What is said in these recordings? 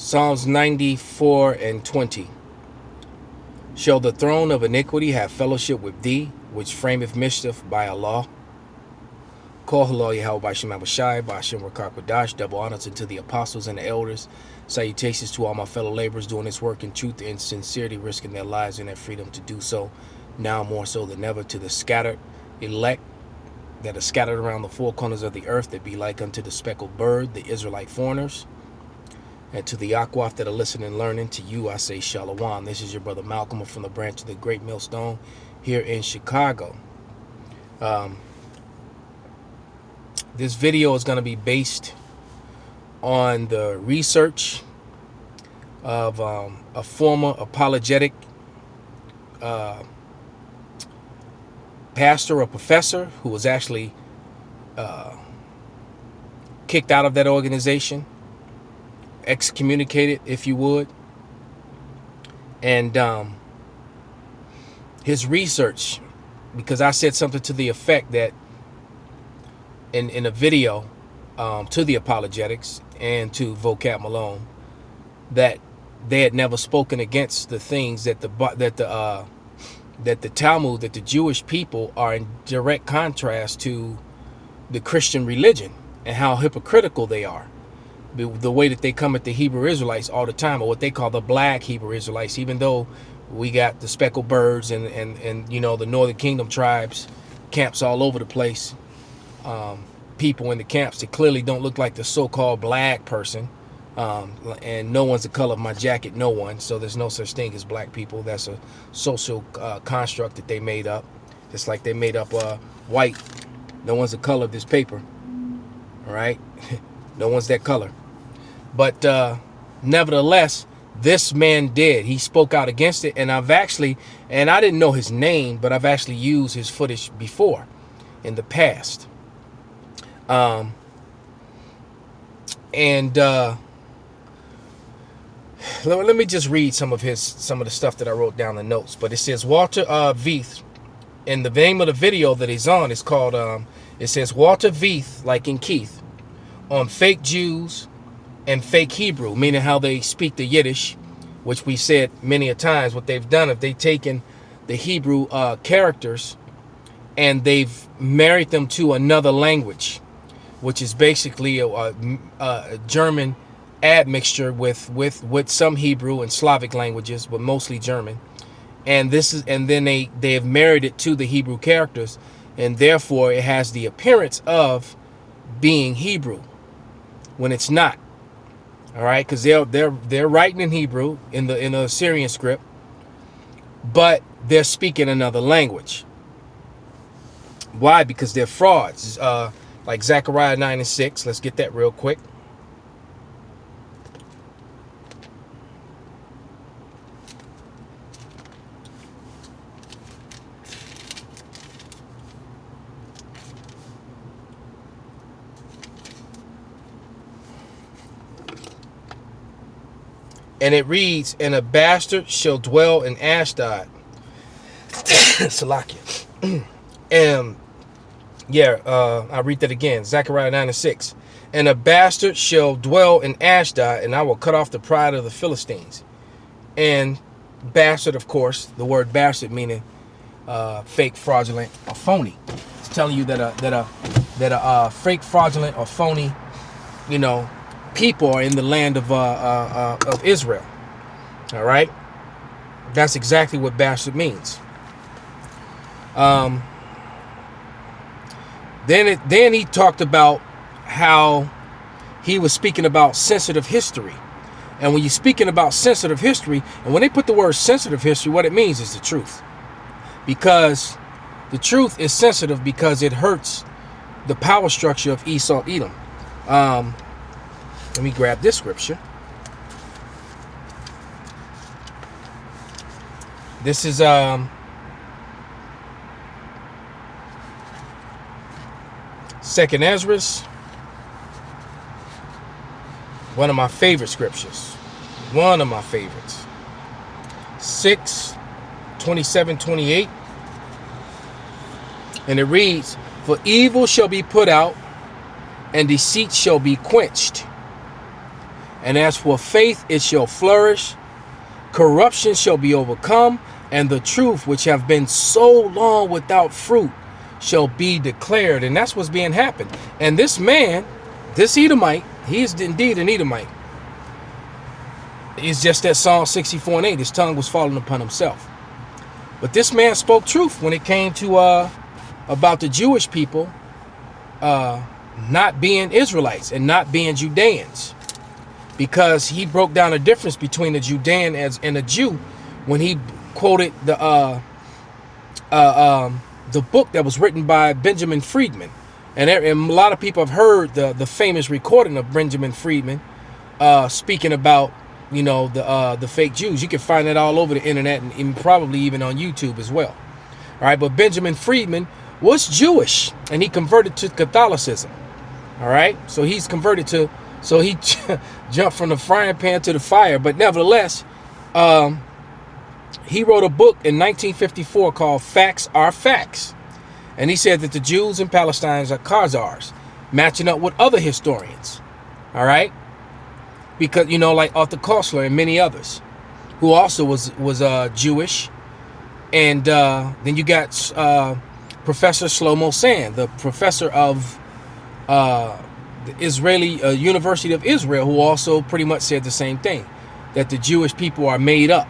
Psalms 94 and 20. Shall the throne of iniquity have fellowship with thee, which frameth mischief by Allah? Call hello, Yahweh, by Shem Abishai, by Shem Rakakwadash, double honors unto the apostles and the elders. Salutations to all my fellow laborers doing this work in truth and sincerity, risking their lives and their freedom to do so, now more so than ever, to the scattered elect that are scattered around the four corners of the earth, that be like unto the speckled bird, the Israelite foreigners. And to the Akwaf that are listening and learning, to you I say Shalom. This is your brother Malcolm from the branch of the Great Millstone here in Chicago. This video is going to be based on the research of a former apologetic pastor or professor who was actually kicked out of that organization, excommunicated, if you would. And his research, because I said something to the effect that in a video to the apologetics and to Vocab Malone, that they had never spoken against the things that the Talmud, that the Jewish people are in direct contrast to the Christian religion, and how hypocritical they are. The way that they come at the Hebrew Israelites all the time, or what they call the black Hebrew Israelites, even though we got the speckled birds and you know, the Northern Kingdom tribes, camps all over the place, people in the camps that clearly don't look like the so-called black person, and no one's the color of my jacket, no one, so there's no such thing as black people. That's a social construct that they made up, just like they made up white. No one's the color of this paper, all right? No one's that color. But nevertheless, this man did. He spoke out against it. And I've actually, and I didn't know his name, but I've actually used his footage before in the past. Let me just read some of the stuff that I wrote down in the notes. But it says Walter Vieth, and the name of the video that he's on is called, it says Walter Vieth, like in Keith, on fake Jews and fake Hebrew, meaning how they speak the Yiddish, which we said many a times. What they've done, if they've taken the Hebrew characters and they've married them to another language, which is basically a German admixture with some Hebrew and Slavic languages, but mostly German. And then they have married it to the Hebrew characters, and therefore it has the appearance of being Hebrew when it's not. All right, because they're writing in Hebrew in the Assyrian script, but they're speaking another language. Why? Because they're frauds. Like Zechariah 9 and 6. Let's get that real quick. And it reads, and a bastard shall dwell in Ashdod. Salakia. And I'll read that again. Zechariah 9 and 6. And a bastard shall dwell in Ashdod, and I will cut off the pride of the Philistines. And bastard, of course, the word bastard meaning fake, fraudulent, or phony. It's telling you that a fake, fraudulent, or phony, you know, people are in the land of Israel. All right, that's exactly what bastard means. Then he talked about how he was speaking about sensitive history, and when you're speaking about sensitive history, and when they put the word sensitive history, what it means is the truth, because the truth is sensitive because it hurts the power structure of Esau, Edom. Let me grab this scripture. This is Second Ezra, one of my favorite scriptures, one of my favorites. 6:27-28, and it reads, "For evil shall be put out, and deceit shall be quenched, And as for faith, it shall flourish. Corruption shall be overcome, and the truth, which have been so long without fruit, shall be declared. And that's what's being happened. And this man, this Edomite, he is indeed an Edomite. It's just that Psalm 64:8, his tongue was falling upon himself. But this man spoke truth when it came to about the Jewish people not being Israelites and not being Judeans, because he broke down a difference between a Judean and a Jew when he quoted the book that was written by Benjamin Friedman. And a lot of people have heard the famous recording of Benjamin Friedman speaking about, you know, the fake Jews. You can find that all over the internet and probably even on YouTube as well. All right, but Benjamin Friedman was Jewish and he converted to Catholicism. All right, so he's converted to, so he jumped from the frying pan to the fire. But nevertheless, he wrote a book in 1954 called Facts Are Facts. And he said that the Jews in Palestine are Khazars, matching up with other historians. All right, because, you know, like Arthur Koestler and many others who also was Jewish. And then you got Professor Shlomo Sand, the professor of the Israeli University of Israel, who also pretty much said the same thing, that the Jewish people are made up,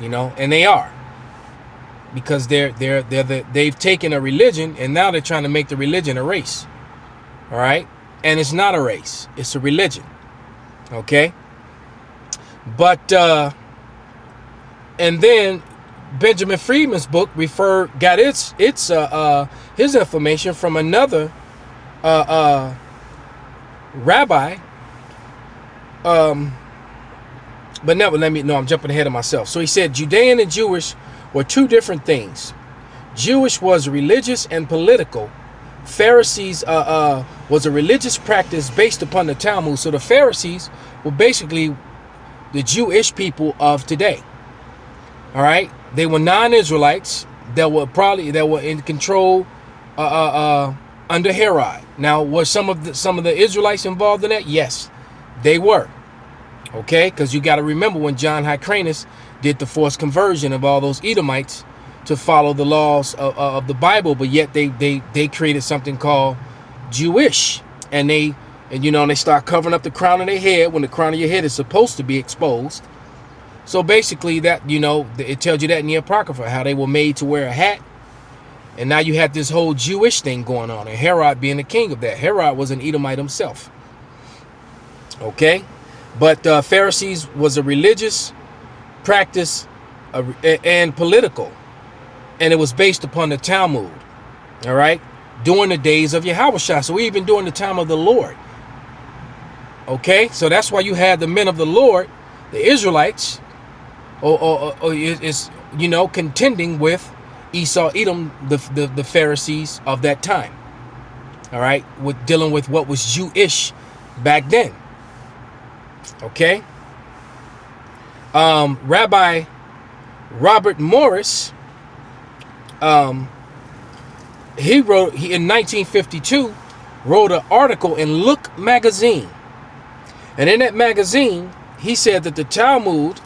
you know, and they are, because they've taken a religion and now they're trying to make the religion a race. All right, and it's not a race; it's a religion. Okay, but and then Benjamin Friedman's book got his information from another rabbi. But never I'm jumping ahead of myself. So he said Judean and Jewish were two different things. Jewish was religious and political. Pharisees was a religious practice based upon the Talmud. So the Pharisees were basically the Jewish people of today. All right, they were non-Israelites that were in control under Herod. Now, were some of the Israelites involved in that? Yes, they were. Okay, because you got to remember when John Hyrcanus did the forced conversion of all those Edomites to follow the laws of the Bible, but yet they created something called Jewish, and they start covering up the crown of their head when the crown of your head is supposed to be exposed. So basically, that, you know, it tells you that in the Apocrypha, how they were made to wear a hat. And now you have this whole Jewish thing going on, and Herod being the king of that. Herod was an Edomite himself. Okay, but Pharisees was a religious practice and political, and it was based upon the Talmud. All right, during the days of Yahushua, so even during the time of the Lord. Okay, so that's why you had the men of the Lord, the Israelites, is, you know, contending with Esau, Edom, the Pharisees of that time. All right, with dealing with what was Jewish back then. Okay. Rabbi Robert Morris, he in 1952 wrote an article in Look magazine, and in that magazine he said that the Talmud,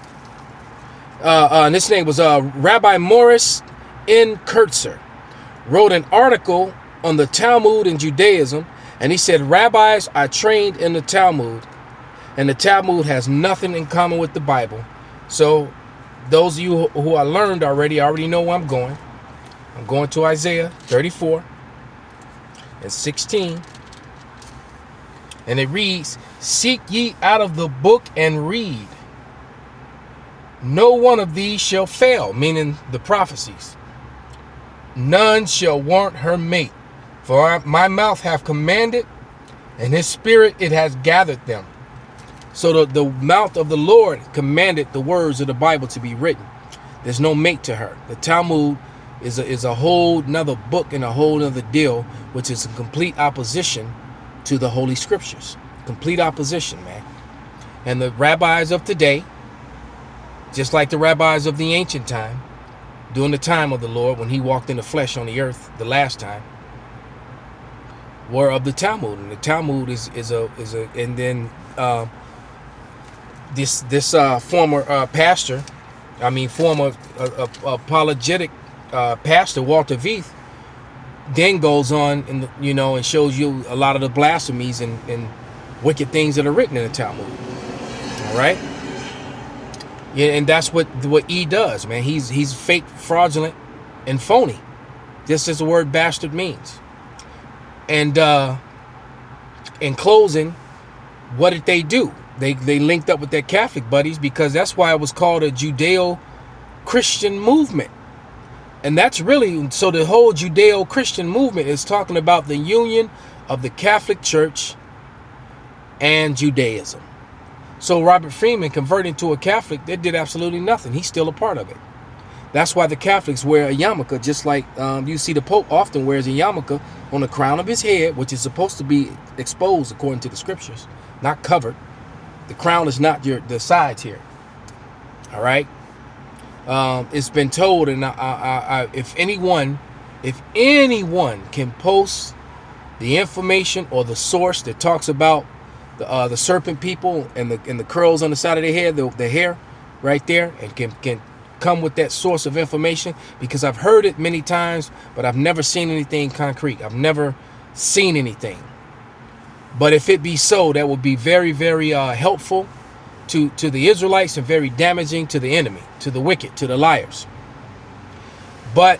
and his name was Rabbi Morris N. Kurtzer, wrote an article on the Talmud and Judaism, and he said rabbis are trained in the Talmud, and the Talmud has nothing in common with the Bible. So those of you who are learned already know where I'm going. I'm going to Isaiah 34 and 16, and it reads, "Seek ye out of the book and read. No one of these shall fail," meaning the prophecies. "None shall want her mate. For my mouth hath commanded, and his spirit it has gathered them." So the mouth of the Lord commanded the words of the Bible to be written. There's no mate to her. The Talmud is a whole nother book and a whole nother deal, which is in complete opposition to the Holy Scriptures. Complete opposition, man. And the rabbis of today, just like the rabbis of the ancient time, during the time of the Lord, when he walked in the flesh on the earth the last time, were of the Talmud. And the Talmud is a and then this former pastor, former apologetic pastor Walter Vieth, then goes on and and shows you a lot of the blasphemies and wicked things that are written in the Talmud. All right, yeah, and that's what E does, man. He's fake, fraudulent, and phony. Just as the word bastard means. And in closing, what did they do? They linked up with their Catholic buddies, because that's why it was called a Judeo-Christian movement. And that's really, so the whole Judeo-Christian movement is talking about the union of the Catholic Church and Judaism. So Robert Friedman converting to a Catholic, that did absolutely nothing. He's still a part of it. That's why the Catholics wear a yarmulke, just like you see the Pope often wears a yarmulke on the crown of his head, which is supposed to be exposed according to the scriptures, not covered. The crown is not the sides here. All right. It's been told, and if anyone can post the information or the source that talks about the serpent people and the curls on the side of their head, the hair right there, and can come with that source of information, because I've heard it many times, but I've never seen anything concrete. I've never seen anything. But if it be so, that would be very, very helpful to the Israelites, and very damaging to the enemy, to the wicked, to the liars. But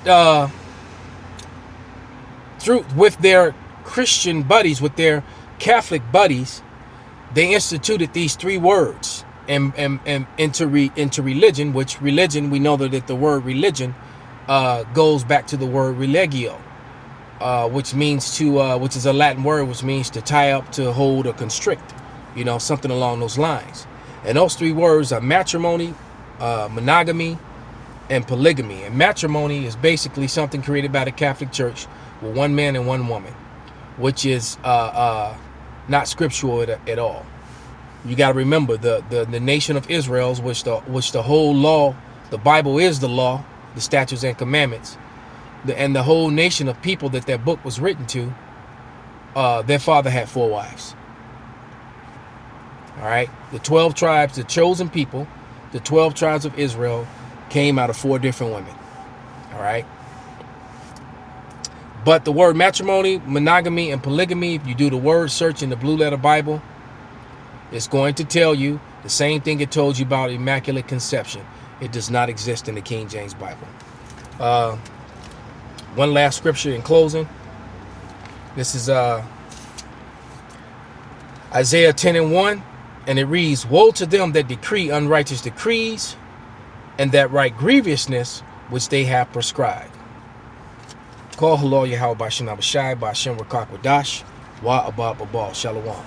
with their Christian buddies, with their Catholic buddies, they instituted these 3 words and into religion, which religion, we know that the word religion goes back to the word religio, which means which is a Latin word, which means to tie up, to hold, or constrict, something along those lines. And those 3 words are matrimony, monogamy, and polygamy. And matrimony is basically something created by the Catholic Church with 1 man and 1 woman, which is not scriptural at all. You got to remember the nation of Israel, which the whole law, the Bible is the law, the statutes and commandments, and the whole nation of people that book was written to, their father had 4 wives. All right, the 12 tribes, the chosen people, the 12 tribes of Israel came out of 4 different women. All right. But the word matrimony, monogamy, and polygamy, if you do the word search in the Blue Letter Bible, it's going to tell you the same thing it told you about Immaculate Conception. It does not exist in the King James Bible. One last scripture in closing. This is Isaiah 10:1, and it reads, "Woe to them that decree unrighteous decrees, and that write grievousness which they have prescribed." Call Halal Yahweh Bashim Abashai Bashim Rakak Wadash Wa Abab Abal Shalom.